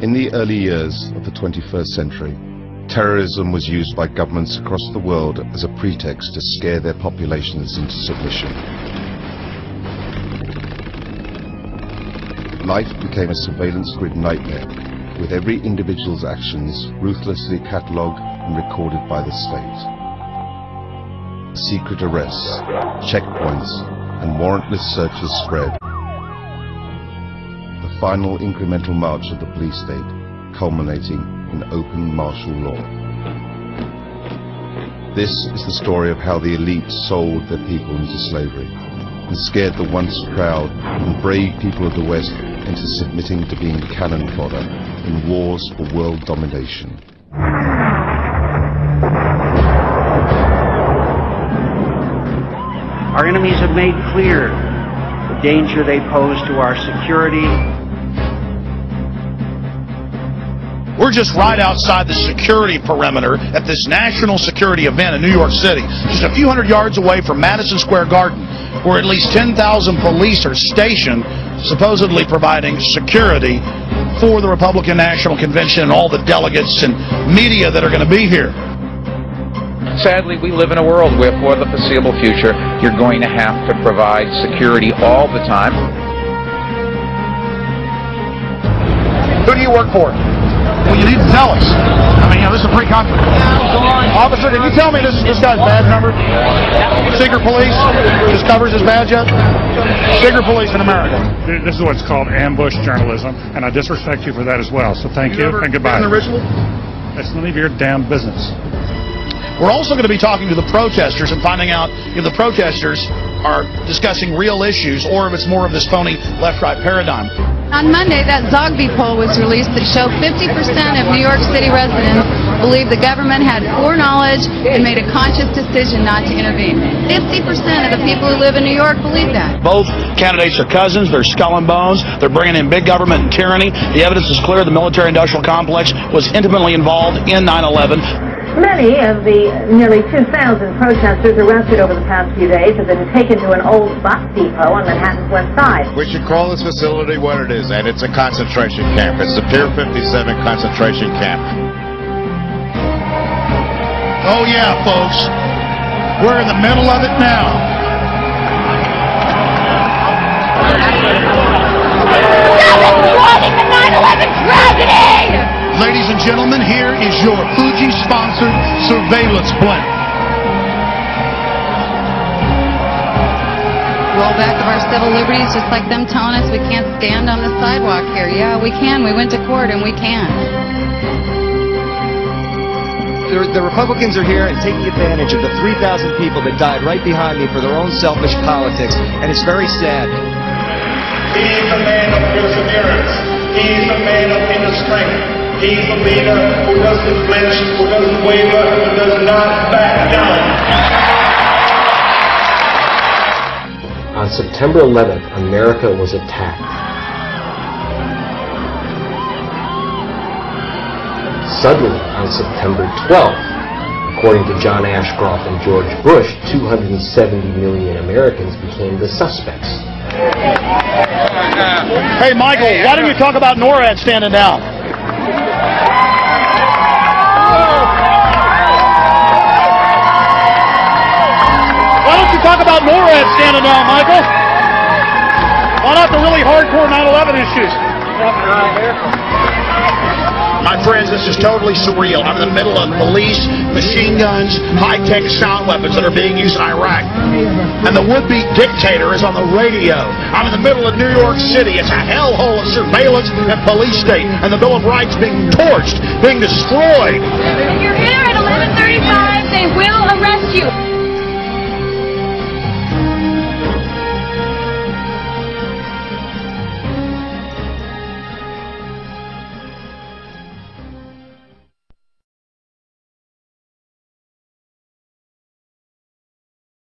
In the early years of the 21st century, terrorism was used by governments across the world as a pretext to scare their populations into submission. Life became a surveillance grid nightmare, with every individual's actions ruthlessly catalogued and recorded by the state. Secret arrests, checkpoints, and warrantless searches spread. The final incremental march of the police state, culminating in open martial law. This is the story of how the elite sold their people into slavery and scared the once proud and brave people of the West into submitting to being cannon fodder in wars for world domination. Our enemies have made clear the danger they pose to our security. We're just right outside the security perimeter at this national security event in New York City, just a few hundred yards away from Madison Square Garden, where at least 10,000 police are stationed, supposedly providing security for the Republican National Convention and all the delegates and media that are going to be here. Sadly, we live in a world where for the foreseeable future, you're going to have to provide security all the time. Who do you work for? Well, you need to tell us. I mean, this is a free country. Officer, can you tell me this guy's badge number? Secret police just covers his badge up? Secret police in America. This is what's called ambush journalism, and I disrespect you for that as well. So thank you and goodbye. The ritual? That's none of your damn business. We're also going to be talking to the protesters and finding out if the protesters are discussing real issues or if it's more of this phony left-right paradigm. On Monday, that Zogby poll was released that showed 50% of New York City residents believe the government had foreknowledge and made a conscious decision not to intervene. 50% of the people who live in New York believe that. Both candidates are cousins. They're skull and bones. They're bringing in big government and tyranny. The evidence is clear. The military-industrial complex was intimately involved in 9/11. Many of the nearly 2,000 protesters arrested over the past few days have been taken to an old bus depot on Manhattan's west side. We should call this facility what it is, and it's a concentration camp. It's the Pier 57 concentration camp. Oh yeah, folks. We're in the middle of it now. Supporting the 9/11 tragedy! Ladies and gentlemen, here is your Fuji-sponsored surveillance blimp. Rollback of our civil liberties, just like them telling us we can't stand on the sidewalk here. Yeah, we can. We went to court and we can. The Republicans are here and taking advantage of the 3,000 people that died right behind me for their own selfish politics, and it's very sad. He is a man of perseverance. He is a man of inner strength. He's a leader who doesn't flinch, who doesn't waver, who does not back down. On September 11th, America was attacked. Suddenly, on September 12th, according to John Ashcroft and George Bush, 270 million Americans became the suspects. Hey, Michael, why don't you talk about NORAD standing down? Why don't you talk about NORAD standing down, Michael? Why not the really hardcore 9/11 issues? My friends, this is totally surreal. I'm in the middle of police, machine guns, high-tech sound weapons that are being used in Iraq. And the would-be dictator is on the radio. I'm in the middle of New York City. It's a hellhole of surveillance and police state. And the Bill of Rights being torched, being destroyed. If you're here at 11:35, they will arrest you.